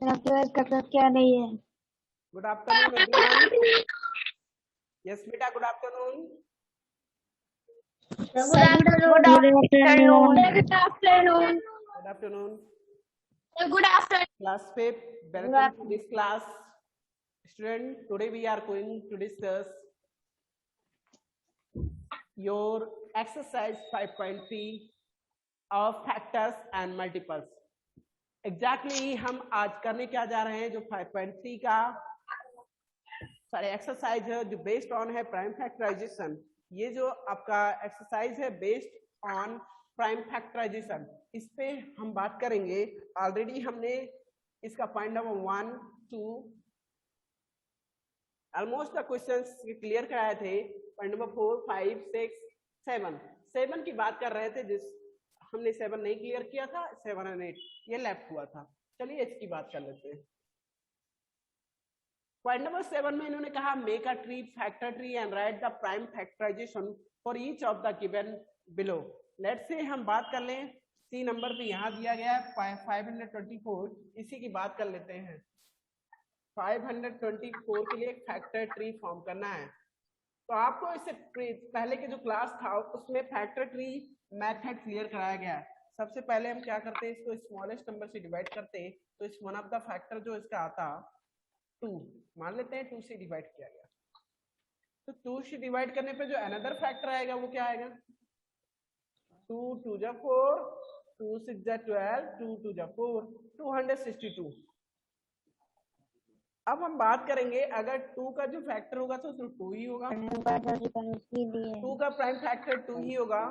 Twelfth का क्या नहीं है। Good afternoon everyone. यस बेटा, good afternoon. Good afternoon. Good afternoon. Good afternoon. Class 5, welcome to this class. Student, today we are going to discuss your exercise 5.3 of factors and multiples. Exactly हम आज करने क्या जा रहे हैं, जो 5.3 का सारे एक्सरसाइज है जो बेस्ड ऑन है प्राइम फैक्टराइजेशन। ये जो आपका एक्सरसाइज है बेस्ड ऑन प्राइम फैक्टराइजेशन, इस पे हम बात करेंगे। ऑलरेडी हमने इसका point number 1 2 almost the questions clear कराए थे। पॉइंट नंबर 4 5 6 7 की बात कर रहे थे, जिस हमने 7 नहीं क्लियर किया था, 7 और 8 ये लेफ्ट हुआ था। चलिए इसकी बात कर लेते हैं। पॉइंट नंबर 7 में इन्होंने कहा make a tree factor tree and write the prime factorization for each of the given below. Let's say हम बात कर लें, सी नंबर पे यहाँ दिया गया है 524, इसी की बात कर लेते हैं। 524 के लिए एक फैक्टर ट्री फॉर्म करना है। तो आपको इससे पहले के जो क्लास था उसमें फैक्टर ट्री मेथड क्लियर कराया गया है। सबसे पहले हम क्या करते हैं, इसको स्मॉलेस्ट नंबर से डिवाइड करते हैं। तो इस वन ऑफ द फैक्टर जो इसका आता 2 मान लेते हैं, 2 से डिवाइड किया गया। तो 2 से डिवाइड करने पे जो अनदर फैक्टर आएगा वो क्या आएगा, 2 2 जा 4, 2 6 जा 12, 2 2 जा 4, 262। अब हम बात करेंगे, अगर 2 का जो फैक्टर होगा तो 2 ही होगा, 2 का प्राइम फैक्टर 2 ही होगा।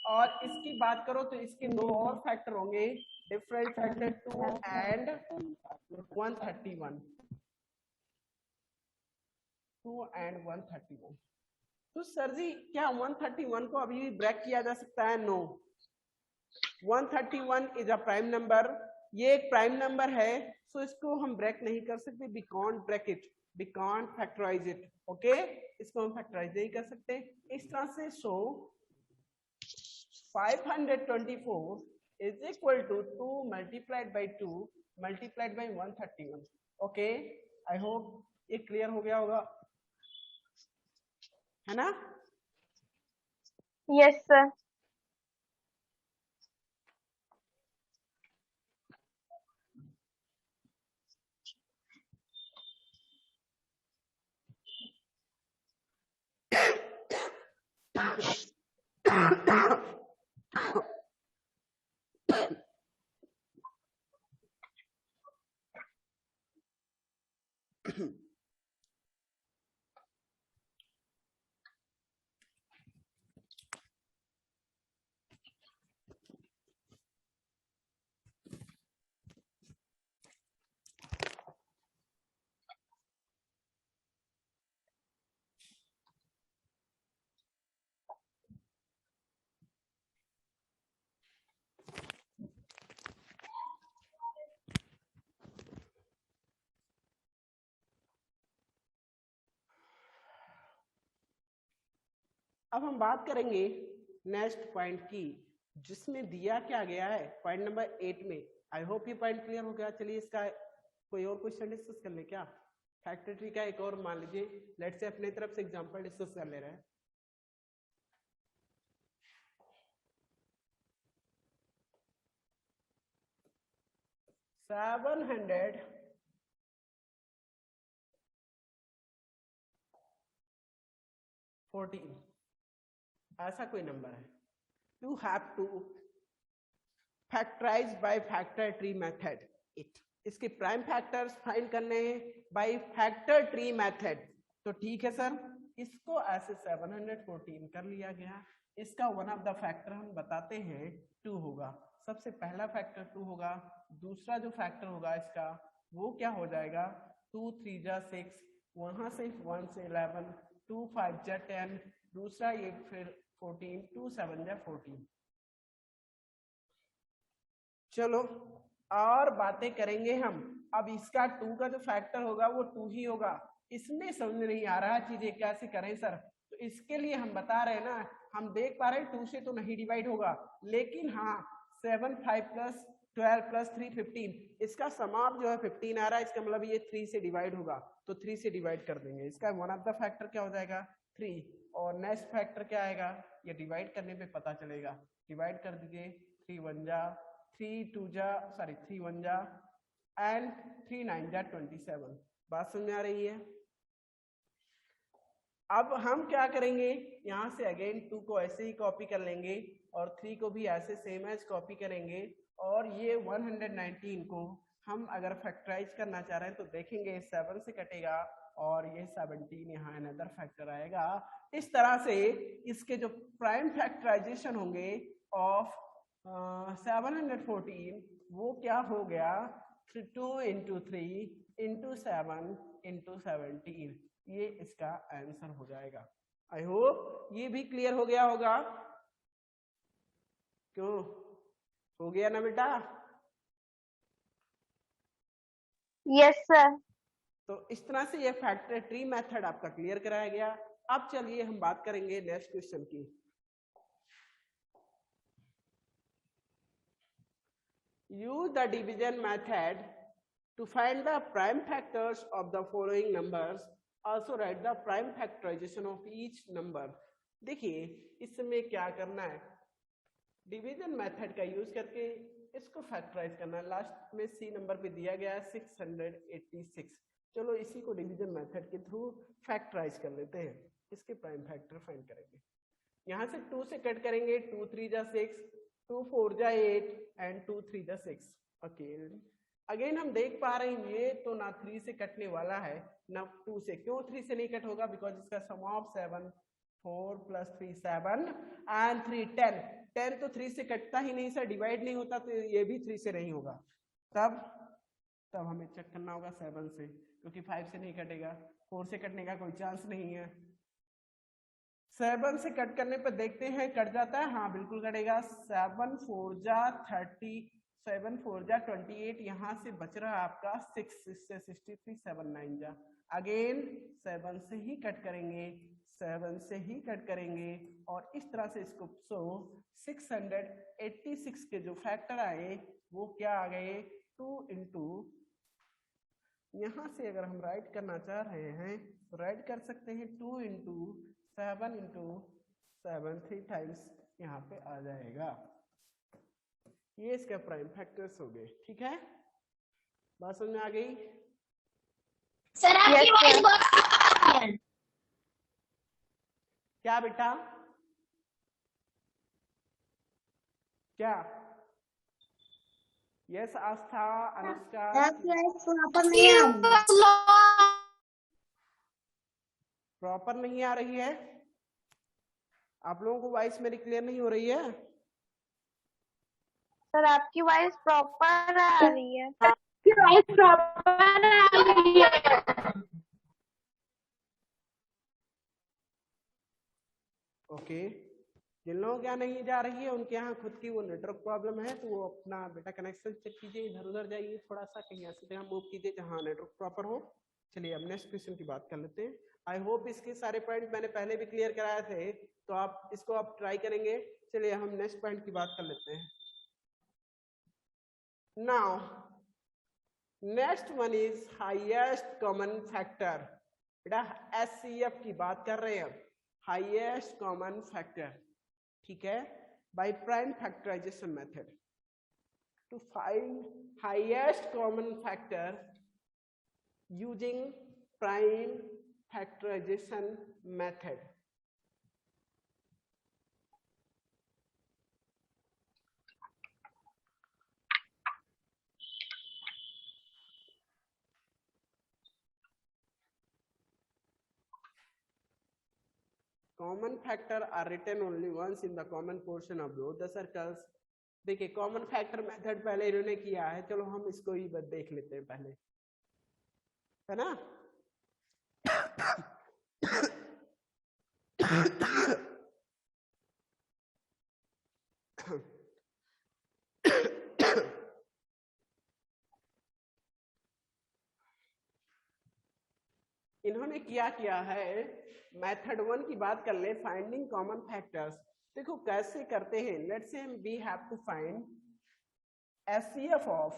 और इसकी बात करो तो इसके दो और फैक्टर होंगे, डिफरेंट फैक्टर 2 एंड 131, 2 एंड 131। तो सर जी क्या 131 को अभी भी ब्रेक किया जा सकता है? No, 131 is a prime number, ये एक प्राइम नंबर है, सो इसको हम ब्रेक नहीं कर सकते। We can't break it, we can't factorize it. Okay, इसको हम फैक्टराइज नहीं कर सकते इस तरह से। So 524 is equal to 2 multiplied by 2 multiplied by 131। Okay, I hope ये क्लियर हो गया होगा, है ना? Yes sir. अब हम बात करेंगे नेक्स्ट पॉइंट की, जिसमें दिया क्या गया है पॉइंट नंबर 8 में। आई होप ये पॉइंट क्लियर हो गया। चलिए इसका कोई और क्वेश्चन डिस्कस कर ले क्या? फैक्टर ट्री का एक और मान लीजिए, लेट्स से अपने तरफ से एग्जांपल डिस्कस कर ले रहे हैं। सेवन 14 ऐसा कोई नंबर है। You have to factorize by factor tree method it. इसके प्राइम फैक्टर्स फाइंड करने हैं बाय फैक्टर ट्री मेथड। तो ठीक है सर, इसको ऐसे 714 कर लिया गया। इसका वन ऑफ द फैक्टर हम बताते हैं 2 होगा। सबसे पहला फैक्टर 2 होगा, दूसरा जो फैक्टर होगा इसका वो क्या हो जाएगा, 2 3 जा 6, वहां से 1 से 11, 2 5 जा 10, दूसरा ये फिर 14, 2 7 जा 14। चलो और बातें करेंगे हम। अब इसका 2 का जो फैक्टर होगा वो 2 ही होगा। इसमें समझ नहीं आ रहा चीजें कैसे करें सर, तो इसके लिए हम बता रहे हैं ना, हम देख पा रहे हैं 2 से तो नहीं डिवाइड होगा, लेकिन हाँ 7 5 प्लस 12 प्लस 3 15, इसका समाप जो है 15 आ रहा है, इसका मतलब ये 3 से डिवाइड होगा, तो 3 से डिवाइड कर देंगे, इसका वन ऑफ द फैक्टर क्या हो जाएगा 3, और नेक्स्ट फैक्टर क्या आएगा, ये डिवाइड करने पे पता चलेगा, डिवाइड कर दीजिए, 3 1 जा 3 2 जा सॉरी 3 1 जा एंड 3 9 जा 27। बात समझ आ रही है? अब हम क्या करेंगे, यहाँ से अगेन 2 को ऐसे ही कॉपी कर लेंगे और 3 को भी ऐसे सेम एज कॉपी करेंगे, और ये 119 को हम अगर फैक्टराइज करना चाह रहे हैं तो देखेंगे 7 से कटेगा और ये 17 यहाँ अनदर फैक्टर आएगा। इस तरह से इसके जो प्राइम फैक्टराइजेशन होंगे ऑफ 714 वो क्या हो गया 2 into 3 into 7 into 17, ये इसका आंसर हो जाएगा। आई होप ये भी क्लियर हो गया होगा। क्यों हो गया ना बेटा? Yes sir. तो इस तरह से ये फैक्टर ट्री मेथड आपका क्लियर कराया गया। अब चलिए हम बात करेंगे नेक्स्ट क्वेश्चन की। Use the division method to find the prime factors of the following numbers, also write the prime factorization of each number. देखिए इसमें क्या करना है, डिवीजन मेथड का यूज करके इसको फैक्टराइज करना है। लास्ट में सी नंबर पे दिया गया है 686। चलो इसी को डिवीजन मेथड के थ्रू फैक्टराइज कर लेते हैं, इसके प्राइम फैक्टर फाइंड करेंगे। यहाँ से 2 से कट करेंगे, 2 3 जा 6, 2 4 जा 8 एंड 2 3 जा 6। ओके अगेन हम देख पा रहे हैं ये तो ना 3 से कटने वाला है ना 2 से। क्यों 3 से नहीं कट होगा? बिकॉज इसका सम ऑफ 7 4 प्लस 3 7 एंड 3 10। 10 तो 3 से कटता ही नहीं सर, डिवाइड नहीं होता, तो ये भी 3 से नहीं होगा। तब हमें चेक करना होगा 7 से, क्योंकि 5 से नहीं कटेगा, 4 से कटने का कोई चांस नहीं है। 7 से कट करने पर देखते हैं कट जाता है, हाँ बिल्कुल कटेगा। 7 4 जा 30, 7 4 जा 28, यहाँ से बच रहा है आपका 6, इससे 63, 7 9 जा, अगेन 7 से ही कट करेंगे, 7 से ही कट करेंगे, और इस तरह से इसको 686 के जो फैक्टर आए वो क्या आ गए 2 इंटू, यहाँ से अगर हम राइट करना चाह रहे हैं तो राइट कर सकते हैं 2 इंटू 7 इंटू 7 3 टाइम्स यहाँ पे आ जाएगा। ये इसका प्राइम फैक्टर्स हो गए। ठीक है, बात समझ में आ गई? सर आपकी वॉइस बहुत क्या बेटा? क्या? यस आस्था, अनुष्का, प्रॉपर नहीं आ रही है? आप लोगों को वॉइस मेरी क्लियर नहीं हो रही है? सर आपकी वॉइस प्रॉपर आ रही है। आपकी वॉइस प्रॉपर आ रही है। ओके जिन लोगों के यहाँ नहीं जा रही है उनके यहाँ खुद की वो नेटवर्क प्रॉब्लम है, तो वो अपना बेटा कनेक्शन चेक कीजिए, इधर उधर जाइए थोड़ा सा, कहीं ऐसी जगह मूव कीजिए जहाँ नेटवर्क प्रॉपर हो। चलिए अब नेक्स्ट क्वेश्चन की बात कर लेते हैं। आई होप इसके सारे पॉइंट मैंने पहले भी क्लियर कराए थे, तो आप इसको आप ट्राई करेंगे। चलिए हम नेक्स्ट पॉइंट की बात कर लेते हैं। Now next one is highest common factor. बेटा HCF की बात कर रहे हैं, हाईएस्ट कॉमन फैक्टर, ठीक है, by prime factorization method. To find highest common factor using prime factorization method. Common factor are written only once in the common portion of both the circles. देखिए common factor method पहले इन्होंने किया है, चलो हम इसको ही देख लेते हैं पहले, है ना? इन्होंने किया है, मेथड 1 की बात कर ले, फाइंडिंग कॉमन फैक्टर्स। देखो कैसे करते हैं, let's say we have to find HCF of,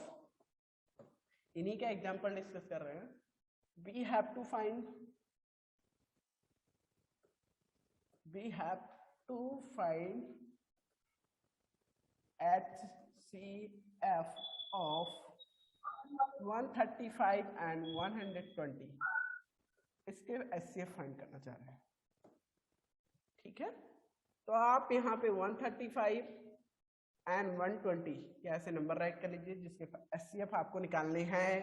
इन्हीं का एग्जाम्पल डिस्कस कर रहे हैं। we have to find HCF of 135 and 120, इसके HCF फाइंड करना चाह रहे हैं। ठीक है, तो आप यहाँ पे 135 एंड 120 या ऐसे नंबर राइट कर लीजिए जिसके HCF आपको निकालने हैं।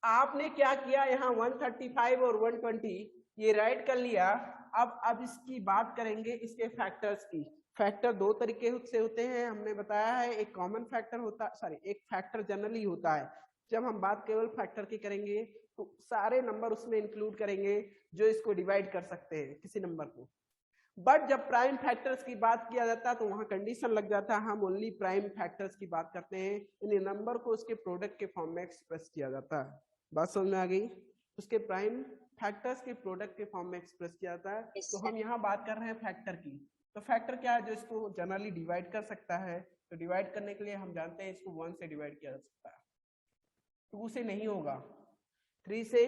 आपने क्या किया, यहाँ 135 और 120 ये राइट कर लिया। अब इसकी बात करेंगे इसके फैक्टर्स की। फैक्टर दो तरीके से होते हैं, हमने बताया है। एक कॉमन फैक्टर होता है, सॉरी एक फैक्टर जनरली होता है। जब हम बात केवल फैक्टर की करेंगे तो सारे नंबर उसमें इंक्लूड करेंगे जो इसको डिवाइड कर सकते हैं किसी नंबर को। बट जब प्राइम फैक्टर्स की बात किया जाता है तो वहां कंडीशन लग जाता है, हम ओनली प्राइम फैक्टर्स की बात करते हैं, यानी नंबर को उसके प्रोडक्ट के फॉर्म में एक्सप्रेस किया जाता है। बात समझ में आ गई? उसके प्राइम फैक्टर्स के प्रोडक्ट के फॉर्म में एक्सप्रेस किया जाता है। तो हम यहाँ बात कर रहे हैं फैक्टर की। तो फैक्टर क्या है, जो इसको जनरली डिवाइड कर सकता है। तो डिवाइड करने के लिए हम जानते हैं इसको 1 से डिवाइड किया जा सकता है, 2 से नहीं होगा, 3 से,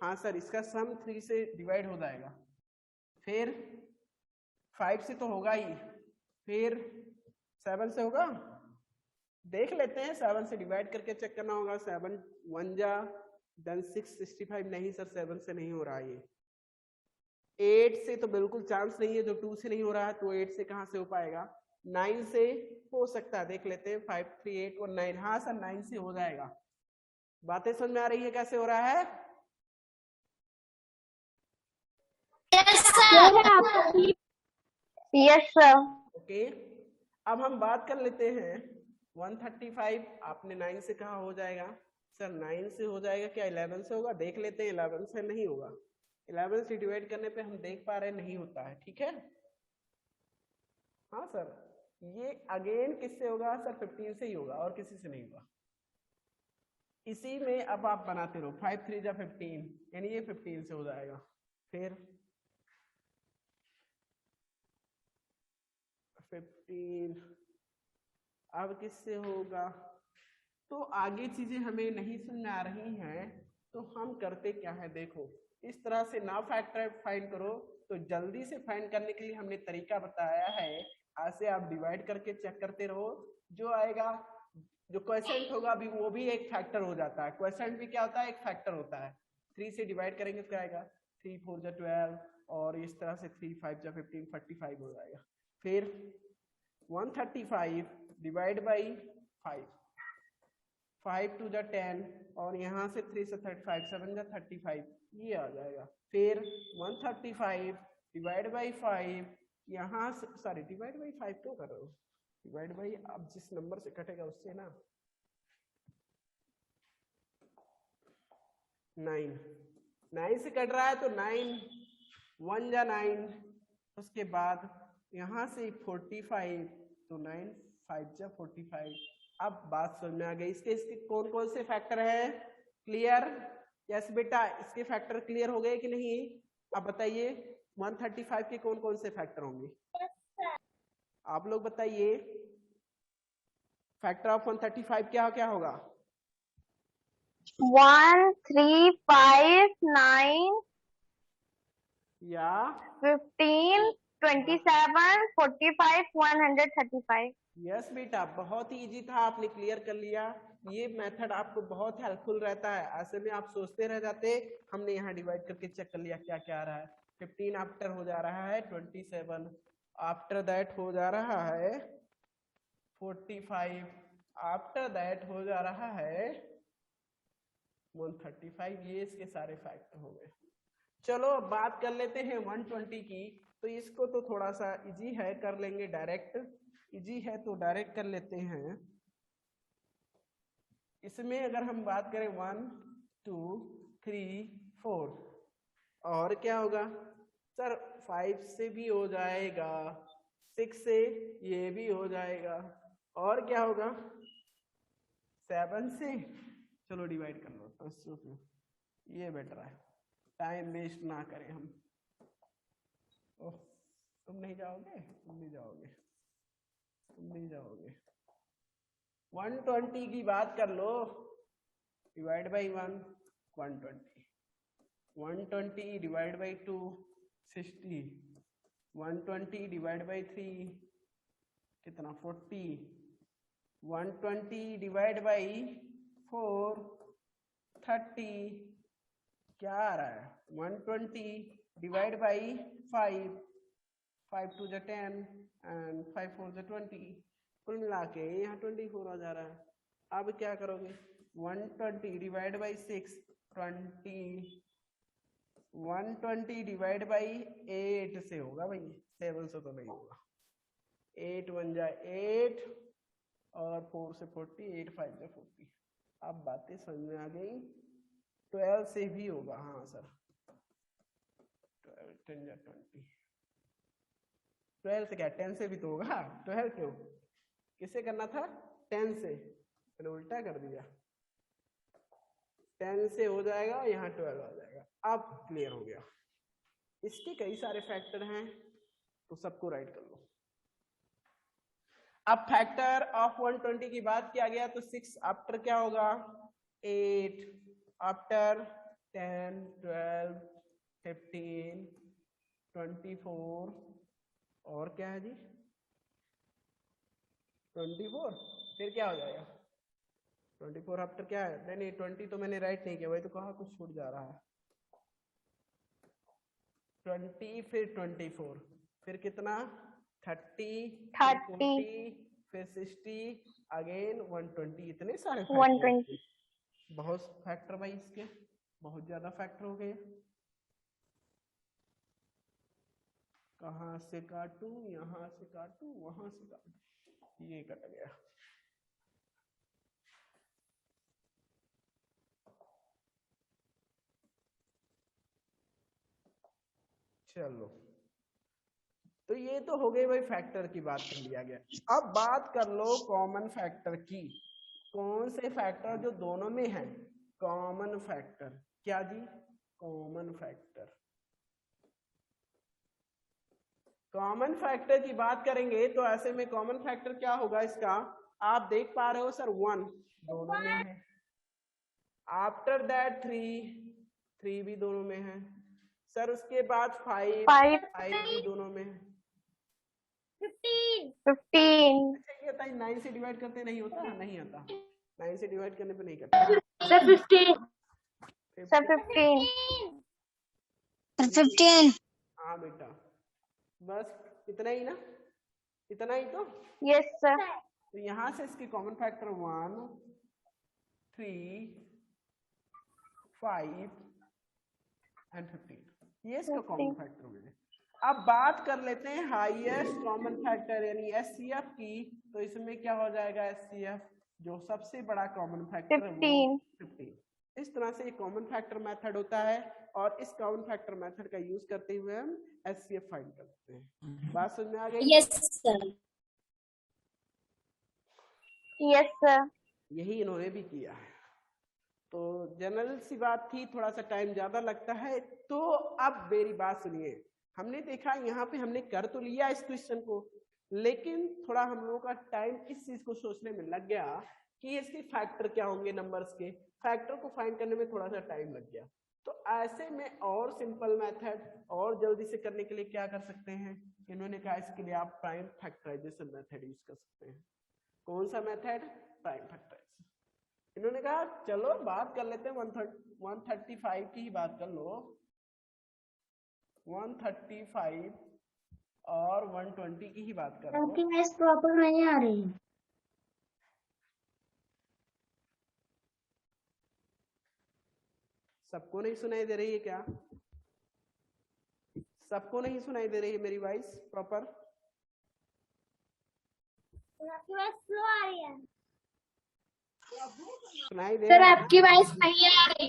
हाँ सर इसका सम 3 से डिवाइड हो जाएगा, फिर 5 से तो होगा ही, फिर 7 से होगा। देख लेते हैं, 7 से डिवाइड करके चेक करना होगा। 7 1 जा देन 665, नहीं सर 7 से नहीं हो रहा है। ये 8 से तो बिल्कुल चांस नहीं है, जो 2 से नहीं हो रहा है तो 8 से कहाँ से हो पाएगा? 9 से हो सकता है, देख लेते हैं। 5 3 8 और 9, हाँ सर 9 से हो जाएगा। बातें समझ में आ रही है कैसे हो रहा है? Yes sir. ओके, अब हम बात कर लेते हैं 135। आपने 9 से कहा हो जाएगा, सर 9 से हो जाएगा क्या 11 से होगा? देख लेते हैं, 11 से नहीं होगा। 11 से डिवाइड करने पे हम देख पा रहे हैं नहीं होता है। ठीक है, हाँ सर ये अगेन किससे होगा? सर 15 से ही होगा और किसी से नहीं होगा। इसी में अब आप बनाते रहो, 5 3 जा 15, यानी ये 15 से हो जाएगा। फिर 15 अब किससे होगा? तो आगे चीजें हमें नहीं समझ में आ रही हैं तो हम करते क्या है, देखो इस तरह से ना फैक्टर फाइंड करो। तो जल्दी से फाइंड करने के लिए हमने तरीका बताया है, ऐसे आप डिवाइड करके चेक करते रहो। जो आएगा, जो क्वेश्चन होगा अभी वो भी एक फैक्टर हो जाता है। क्वेश्चन भी क्या होता है? एक फैक्टर होता है। 3 से डिवाइड करेंगे तो क्या आएगा? 3 4 जा 12 और इस तरह से 3 5 जा 15, 45 हो जाएगा। फिर 135 डिवाइड बाई 5, 5 2 जा 10 और यहाँ से 3 से 35, 7 जा 35, ये आ जाएगा। फिर 135 डिवाइड बाई 5, यहाँ से, सॉरी डिवाइड बाई 5 क्यों कर रहे हो? डिवाइड बाई अब जिस नंबर से कटेगा उससे ना। 9 से कट रहा है तो 9 1 जा 9, उसके बाद यहाँ से 45 तो 9 5 जा 45। अब बात समझ में आ गई। इसके कौन कौन से फैक्टर है? क्लियर? यस बेटा, इसके फैक्टर क्लियर हो गए कि नहीं? अब बताइए 135 के कौन कौन से फैक्टर होंगे? आप लोग बताइए, फैक्टर ऑफ 135 क्या क्या होगा? 1 3 5 9 या 15 27 45 135। यस बेटा, बहुत ही इजी था, आपने क्लियर कर लिया। ये मेथड आपको बहुत हेल्पफुल रहता है। ऐसे में आप सोचते रह जाते, हमने यहाँ डिवाइड करके चेक कर लिया क्या क्या आ रहा है। 15 आफ्टर हो जा रहा है 27, आफ्टर दैट हो जा रहा है 45, आफ्टर दैट हो जा रहा है 135। ये इसके सारे फैक्टर हो गए। चलो अब बात कर लेते हैं 120 की। तो इसको तो थोड़ा सा इजी है, कर लेंगे डायरेक्ट। इजी है तो डायरेक्ट कर लेते हैं। इसमें अगर हम बात करें 1 2 3 4 और क्या होगा? सर 5 से भी हो जाएगा, 6 से ये भी हो जाएगा, और क्या होगा? 7 से। चलो डिवाइड कर लो, ये बेटर है, टाइम वेस्ट ना करें हम। ओह, तुम नहीं जाओगे, तुम नहीं जाओगे, तुम नहीं जाओगे। 120 की बात कर लो, divide by 1 120, 120 divide by 2 60, 120 divide by 3 कितना 40, 120 डिवाइड बाई 4 30, क्या आ रहा है 120 डिवाइड बाई 5 5 2 10 एंड 5 4 20, कुल मिला के यहाँ 24 आ जा रहा है। अब क्या करोगे 120 डिवाइड बाई 6 20, 120 डिवाइड बाई 8 से होगा भाई, 7 से तो नहीं होगा। 8 1 जा 8 और 4 से 40, 8 5 जा 40। अब बातें समझ में आ गई। 12 से भी होगा, हाँ सर 12 10 जा 20, 12 से क्या 10 से भी तो होगा, 12 क्यों, किसे करना था 10 से, मैंने उल्टा कर दिया। 10 से हो जाएगा, यहाँ 12 आ जाएगा। अब क्लियर हो गया। इसके कई सारे फैक्टर हैं तो सबको राइट कर लो। अब फैक्टर ऑफ 120 की बात किया गया तो 6 आफ्टर क्या होगा 8, आफ्टर 10 12 15 24 और क्या है जी 24, फिर क्या हो जाएगा 24 आफ्टर क्या है, नहीं 20 तो मैंने राइट नहीं किया, वही तो कहा कुछ छूट जा रहा है। 20 फिर 24 फिर कितना 30 फिर 60 अगेन 120, इतने सारे फैक्टर 120 बहुत फैक्टर भाई, इसके बहुत ज्यादा फैक्टर हो गए। कहाँ से काटू, यहाँ से काटू, वहां से काटू, ये कट गया। चलो तो ये तो हो गई भाई फैक्टर की बात कर लिया गया। अब बात कर लो कॉमन फैक्टर की। कौन से फैक्टर जो दोनों में है कॉमन फैक्टर, क्या जी कॉमन फैक्टर। कॉमन फैक्टर की बात करेंगे तो ऐसे में कॉमन फैक्टर क्या होगा इसका, आप देख पा रहे हो सर 1 दोनों में है, आफ्टर दैट 3 भी दोनों में है सर, उसके बाद 5 भी दोनों में है, 15 अच्छा ये था 9 से डिवाइड करते नहीं होता, नहीं आता 9 से डिवाइड करने पे नहीं करता सर 15 हाँ बेटा बस इतना ही ना, इतना ही तो। Yes sir. तो यहाँ से इसके कॉमन फैक्टर 1 3 5 एंड 15, ये इसका कॉमन फैक्टर हो गया। अब बात कर लेते हैं हाईएस्ट कॉमन फैक्टर यानी एचसीएफ की, तो इसमें क्या हो जाएगा एचसीएफ जो सबसे बड़ा कॉमन फैक्टर है वो 15। इस तरह से एक कॉमन फैक्टर मेथड होता है और इस कॉमन फैक्टर मेथड का यूज करते हुए हम एचसीएफ फाइंड करते हैं। बात समझ में आ गई? Yes sir. Yes sir. यही इन्होंने भी किया है। तो जनरल सी बात थी, थोड़ा सा टाइम ज्यादा लगता है। तो अब मेरी बात सुनिए, हमने देखा यहाँ पे हमने कर तो लिया इस क्वेश्चन को, लेकिन थोड़ा हम लोगों का टाइम इस चीज को सोचने में लग गया कि इसके फैक्टर क्या होंगे, नंबर्स के फैक्टर को फाइंड करने में थोड़ा सा टाइम लग गया। तो ऐसे में और सिंपल मेथड और जल्दी से करने के लिए क्या कर सकते हैं, इन्होंने कहा इसके लिए आप प्राइम फैक्टराइजेशन मेथड यूज कर सकते हैं। कौन सा मेथड? Prime factorisation. इन्होंने कहा चलो बात कर लेते हैं 135 की ही बात कर लो। 135 और 120 की ही बात कर लो। आपकी मैथ प्रॉपर नहीं आ रही। सबको नहीं सुनाई दे रही है क्या? सबको नहीं सुनाई दे रही है मेरी वॉइस प्रॉपर? आपकी वॉइस स्लो आ रही है सुनाई दे सर। रहा है? आपकी वॉइस नहीं आ रही।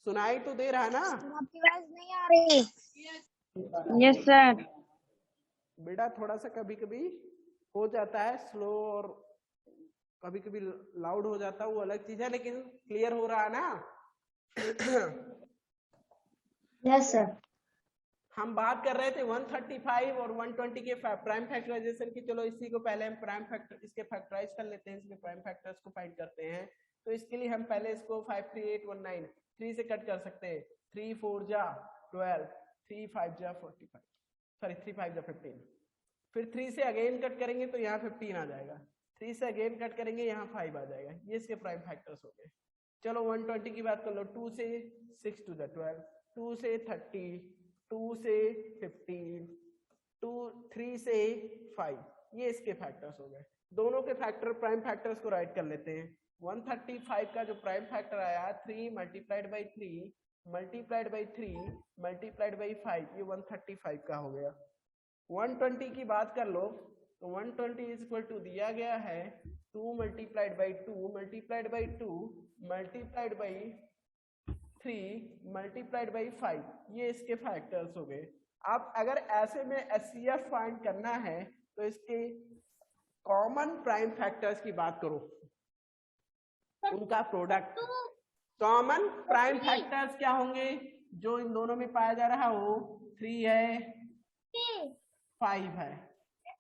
सुनाई तो दे रहा है ना? आपकी वॉइस नहीं आ रही। Yes sir. बेटा थोड़ा सा कभी कभी हो जाता है स्लो और कभी कभी लाउड हो जाता है, वो अलग चीज है, लेकिन क्लियर हो रहा है ना? Yes sir. हम बात कर रहे थे 135 और 120 के प्राइम फैक्टराइजेशन की। चलो इसी को पहले हम प्राइम फैक्टर इसके फैक्टराइज कर लेते हैं, इसके प्राइम फैक्टर्स को फाइंड करते हैं। तो इसके लिए हम पहले इसको 53819 3 से कट कर सकते हैं। 3 4 जा 12, 3 5 जा 45, सॉरी 3 5 जा 15। फिर 3 से अगेन कट करेंगे तो यहाँ 15 आ जाएगा। 3 से अगेन कट करेंगे यहाँ 5 आ जाएगा। ये इसके प्राइम फैक्टर्स हो गए। चलो 120 की बात कर लो। 2 से 6 2 जा 12, 2 से 30, 2 से 15, 2 3 से 5, ये इसके फैक्टर्स हो गए। दोनों के फैक्टर प्राइम फैक्टर्स को राइट कर लेते हैं। 135 का जो प्राइम फैक्टर आया 3 multiplied by 3 multiplied by 3 multiplied by 5, ये 135 का हो गया। 120 की बात कर लो तो 120 इज इक्वल टू दिया गया है 2 multiplied by 2 multiplied by 2 multiplied by 3 multiplied by 5, ये इसके फैक्टर्स हो गए। अब अगर ऐसे में एचसीएफ फाइंड करना है तो इसके कॉमन प्राइम फैक्टर्स की बात करो, उनका प्रोडक्ट। कॉमन प्राइम फैक्टर्स क्या होंगे जो इन दोनों में पाया जा रहा है? वो 3 है 5 है,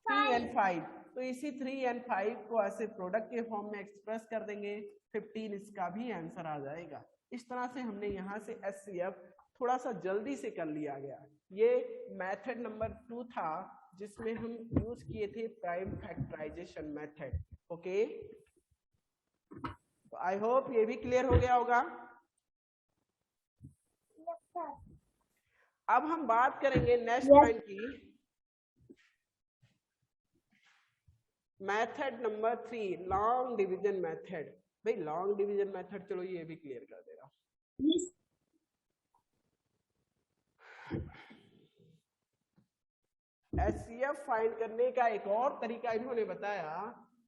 3 and 5। तो इसी 3 and 5 को ऐसे प्रोडक्ट के फॉर्म में एक्सप्रेस कर देंगे, 15 इसका भी आंसर आ जाएगा। इस तरह से हमने यहाँ से एचसीएफ थोड़ा सा जल्दी से कर लिया गया। ये मेथड नंबर 2 था जिसमें हम यूज किए थे प्राइम फैक्टराइजेशन मेथड। ओके, तो आई होप ये भी क्लियर हो गया होगा। अब हम बात करेंगे नेक्स्ट पॉइंट की, method number 3 long division method. भाई लॉन्ग डिवीजन मेथड चलो ये भी क्लियर कर दे रहा हूं। एचसीएफ फाइंड करने का एक और तरीका इन्होंने बताया,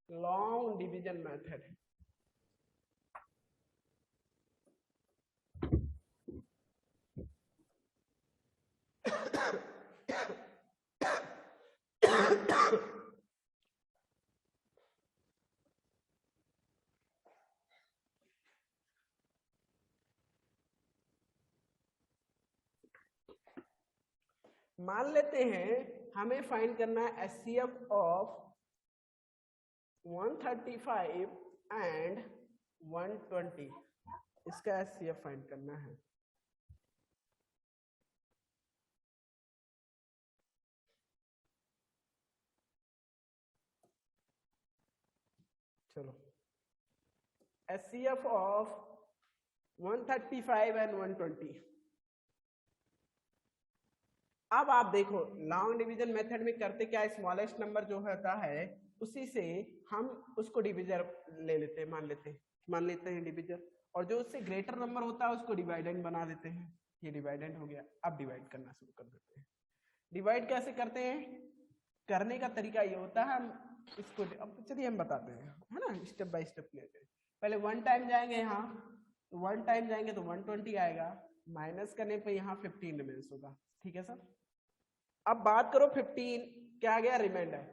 लॉन्ग डिवीजन मेथड। मान लेते हैं हमें फाइंड करना है एचसीएफ ऑफ 135 एंड 120, इसका एचसीएफ फाइंड करना है। चलो एचसीएफ ऑफ 135 एंड 120। अब आप देखो लॉन्ग डिवीजन मेथड में करते क्या, स्मॉलेस्ट नंबर जो होता है उसी से हम उसको डिविजर ले लेते हैं, मान लेते हैं डिविजर, और जो उससे ग्रेटर नंबर होता है उसको डिवाइडेंड बना देते हैं। ये डिवाइडेंड हो गया। अब डिवाइड करना शुरू कर देते हैं। डिवाइड कैसे करते हैं? करने का तरीका ये होता है, हम इसको अब चलिए हम बताते हैं, है ना, स्टेप बाय स्टेप लेते हैं। पहले 1 टाइम जाएंगे यहाँ, 1 टाइम जाएंगे तो 120 आएगा, माइनस करने पे यहाँ 15 रिमेंस होगा। ठीक है सर। अब बात करो 15 क्या आ गया? रिमाइंडर।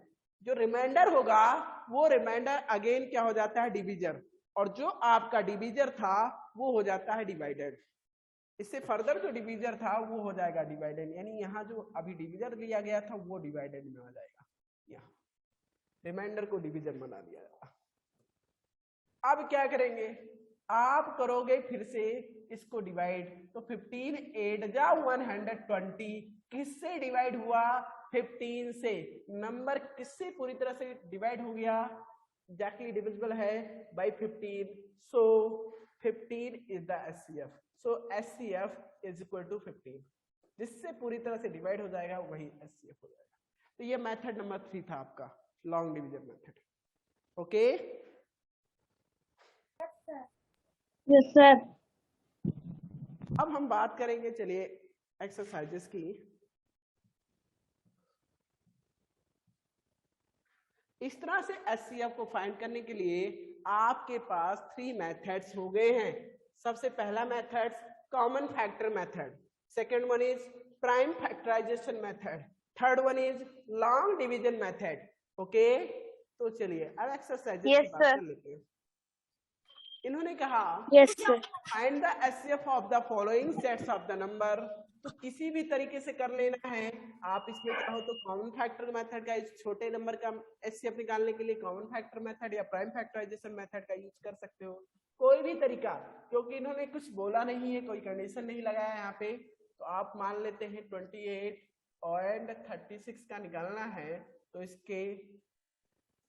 जो रिमाइंडर होगा वो रिमाइंडर अगेन क्या हो जाता है? डिविजर, और जो आपका डिविजर था वो हो जाता है डिवाइडेड। इससे फर्दर जो डिविजर था वो हो जाएगा डिवाइडेड, यानी यहाँ जो अभी डिविजर लिया गया था वो डिवाइडेड में आ जाएगा। यहाँ रिमाइंडर को डिविजर बना दिया जाएगा। अब क्या करेंगे? आप करोगे फिर से इसको डिवाइड, तो 15 8 जा 120 किससे डिवाइड हुआ? 15 से। नंबर किससे पूरी तरह से डिवाइड हो गया? एग्जैक्टली डिविजिबल है by 15, so 15 is the HCF. So HCF is equal to 15, जिससे पूरी तरह से डिवाइड हो जाएगा वही एचसीएफ हो जाएगा। तो ये मेथड नंबर 3 था आपका long division method. Okay yes sir. अब हम बात करेंगे चलिए एक्सरसाइजेस की। इस तरह से एचसीएफ को फाइंड करने के लिए आपके पास 3 मेथड्स हो गए हैं। सबसे पहला method common factor method, second one is prime factorization method, third one is long division method. Okay, तो चलिए अब एक्सरसाइजेस की बात कर लेते हैं। इन्होंने कहा yes sir. Find the HCF of the following sets of the number तो किसी भी तरीके से कर लेना है आप। इसमें चाहो तो कॉमन फैक्टर मेथड का, इस छोटे नंबर का एचसीएफ निकालने के लिए कॉमन फैक्टर मेथड या प्राइम फैक्टराइजेशन मेथड का यूज कर सकते हो, कोई भी तरीका, क्योंकि इन्होंने कुछ बोला नहीं है, कोई कंडीशन नहीं लगाया यहाँ पे। तो आप मान लेते हैं 28 और 36 का निकालना है, तो इसके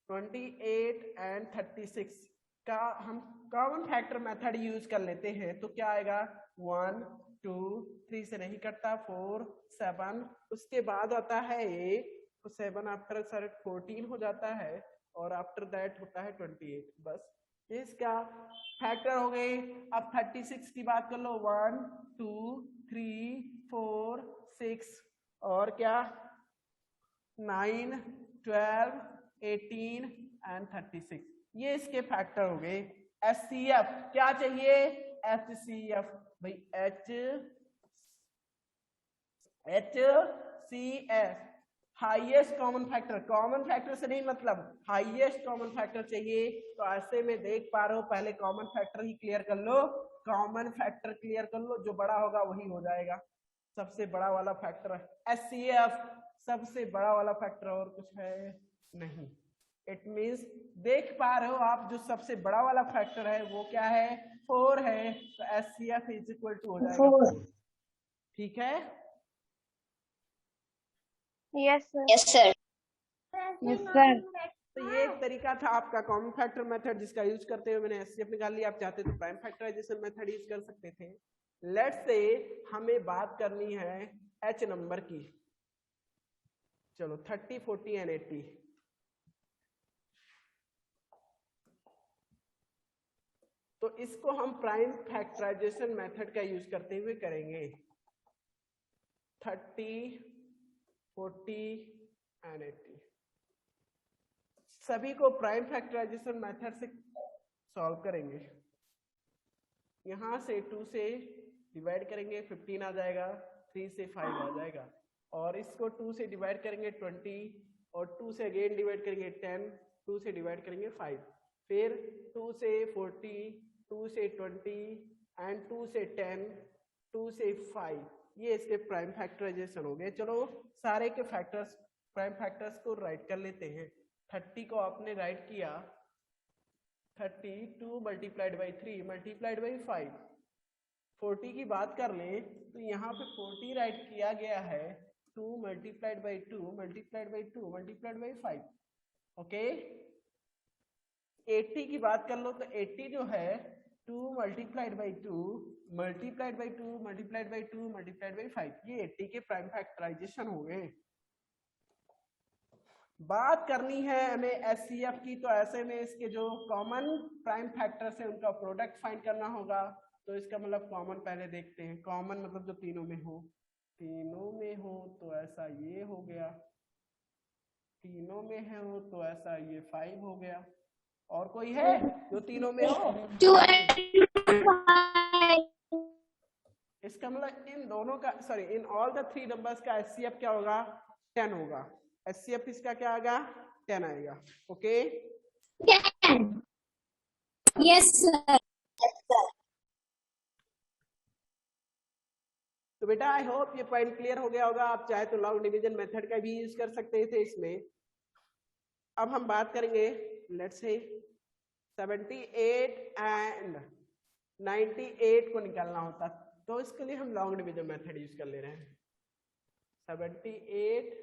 28 एंड 36 का हम कॉमन फैक्टर मेथड यूज कर लेते हैं। तो क्या आएगा, 1 2 3 से नहीं कटता, 4 7, उसके बाद आता है 8, तो 7 आफ्टर 14 हो जाता है, और आफ्टर दैट होता है 28। बस ये इसका फैक्टर हो गए। अब 36 की बात कर लो, 1 2 3 4 6 और क्या 9 12 18 एंड 36, ये इसके फैक्टर हो गए। एचसीएफ क्या चाहिए, एचसीएफ भाई, HCF highest common factor, common factor से नहीं मतलब हाईएस्ट कॉमन फैक्टर चाहिए। तो ऐसे में देख पा रहे हो, पहले कॉमन फैक्टर ही क्लियर कर लो, कॉमन फैक्टर क्लियर कर लो, जो बड़ा होगा वही हो जाएगा, सबसे बड़ा वाला फैक्टर एचसीएफ, सबसे बड़ा वाला फैक्टर, और कुछ है नहीं। इट मींस देख पा रहे हो आप, जो सबसे बड़ा वाला फैक्टर है वो क्या है, 4 है, तो एचसीएफ इज इक्वल टू हो जाएगा 4। ठीक है, yes sir. Yes sir. Yes sir. तो ये एक तरीका था आपका कॉमन फैक्टर मेथड, जिसका यूज करते हुए मैंने एचसीएफ निकाल लिया। आप चाहते तो प्राइम फैक्टराइजेशन मेथड यूज कर सकते थे। लेट्स से हमें बात करनी है एच नंबर की, चलो 30 40 एंड 80। तो इसको हम प्राइम फैक्टराइजेशन मेथड का यूज करते हुए करेंगे। 30 40 एंड 80 सभी को प्राइम फैक्टराइजेशन मेथड से सॉल्व करेंगे। यहां से 2 से डिवाइड करेंगे 15 आ जाएगा, 3 से 5 आ जाएगा, और इसको 2 से डिवाइड करेंगे 20, और 2 से अगेन डिवाइड करेंगे 10, 2 से डिवाइड करेंगे 5, फिर 2 से 40, 2 से 20 एंड 2 से 10, 2 से 5, ये इसके प्राइम फैक्टराइजेशन हो गए। चलो सारे के फैक्टर्स, प्राइम फैक्टर्स को राइट कर लेते हैं। 30 को आपने राइट किया, 32 मल्टीप्लाइड बाई 3 मल्टीप्लाइड बाई 5। 40 की बात कर लें तो यहाँ पे 40 राइट किया गया है, 2 multiplied by 2 multiplied by 2 multiplied by 5। Okay, 80 की बात कर लो तो 80 जो है 2 multiplied by 2 multiplied by 2 multiplied by 2 multiplied by 5, ये 80 के प्राइम फैक्टराइजेशन हो गए। बात करनी है हमें एचसीएफ की, तो ऐसे में इसके जो कॉमन प्राइम फैक्टर्स है उनका प्रोडक्ट फाइंड करना होगा। तो इसका मतलब कॉमन पहले देखते हैं, कॉमन मतलब जो तीनों में हो, तीनों में हो तो ऐसा ये हो गया, तीनों में है हो तो ऐसा ये 5 हो गया, और कोई है जो तीनों में हो? इसका मतलब इन दोनों का, sorry in all the 3 numbers का एचसीएफ क्या होगा, 10 होगा। एचसीएफ इसका क्या आएगा, 10 आएगा। Okay, yes sir. तो बेटा आई होप ये पॉइंट क्लियर हो गया होगा। आप चाहे तो लॉन्ग डिवीजन मेथड का भी यूज कर सकते थे इसमें। अब हम बात करेंगे, लेट्स से 78 एंड 98 को निकालना होता, तो इसके लिए हम लॉन्ग डिवीजन मेथड यूज कर ले रहे हैं। 78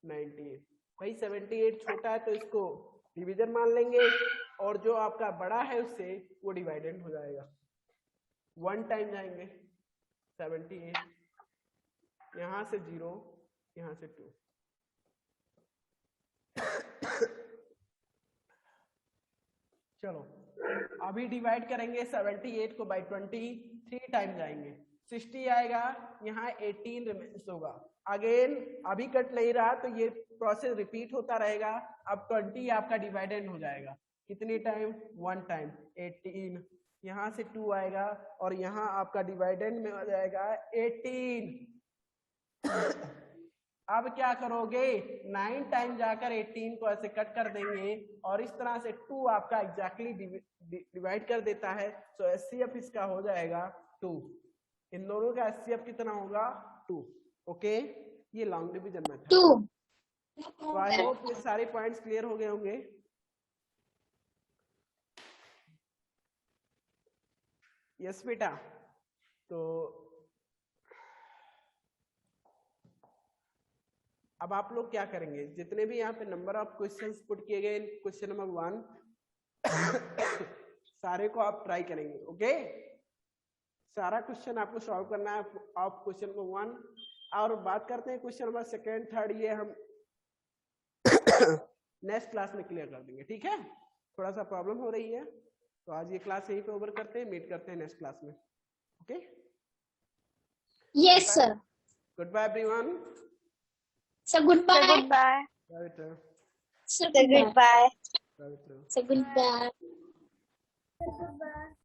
98, भाई 78 छोटा है तो इसको डिवीजन मान लेंगे, और जो आपका बड़ा है उससे वो डिवाइडेंड हो जाएगा। 1 टाइम जाएंगे 78, यहां से 0, यहां से 2। चलो अभी डिवाइड करेंगे 78 को बाई 20, 3 टाइम जाएंगे 60 आएगा, यहाँ 18 रिमेन्स होगा। अगेन अभी कट नहीं रहा तो ये प्रोसेस रिपीट होता रहेगा। अब 20 आपका डिवाइडेंड हो जाएगा, कितने टाइम, 1 टाइम 18, यहाँ से 2 आएगा, और यहाँ आपका डिवाइडेंड में हो जाएगा 18। अब क्या करोगे, 9 टाइम जाकर 18 को ऐसे कट कर देंगे, और इस तरह से 2 आपका एग्जैक्टली डिवाइड कर देता है। सो एचसीएफ इसका हो जाएगा 2। इन दोनों का HCF कितना होगा 2। ओके, ये लॉन्ग डिवीजन मेथड। 2. तो आई होप ये सारे पॉइंट्स क्लियर हो गए होंगे। यस बेटा, तो अब आप लोग क्या करेंगे, जितने भी यहाँ पे नंबर ऑफ क्वेश्चंस पुट किए गए क्वेश्चन नंबर 1 सारे को आप ट्राई करेंगे। ओके, सारा क्वेश्चन आपको सॉल्व करना है ऑफ क्वेश्चन नंबर 1। और बात करते हैं क्वेश्चन नंबर 2, 3, ये हम नेक्स्ट क्लास में क्लियर कर देंगे। ठीक है, थोड़ा सा प्रॉब्लम हो रही है, तो आज ये क्लास यहीं पे ओवर करते हैं, मीट करते हैं नेक्स्ट क्लास में। Okay, Yes, sir. Goodbye everyone. So goodbye. Goodbye. So Say goodbye. goodbye. So goodbye.